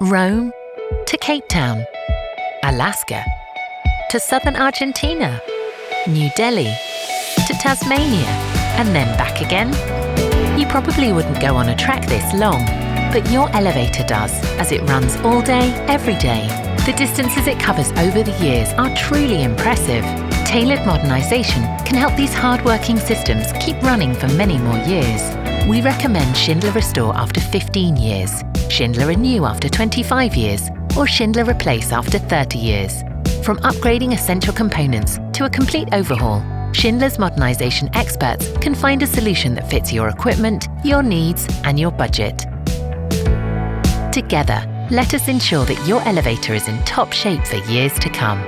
Rome to Cape Town, Alaska to southern Argentina, New Delhi to Tasmania, and then back again? You probably wouldn't go on a track this long, but your elevator does, as it runs all day, every day. The distances it covers over the years are truly impressive. Tailored Modernization can help these hard-working systems keep running for many more years. We recommend Schindler Restore after 15 years, Schindler Renew after 25 years, or Schindler Replace after 30 years. From upgrading essential components to a complete overhaul, Schindler's Modernization experts can find a solution that fits your equipment, your needs, and your budget. Together, let us ensure that your elevator is in top shape for years to come.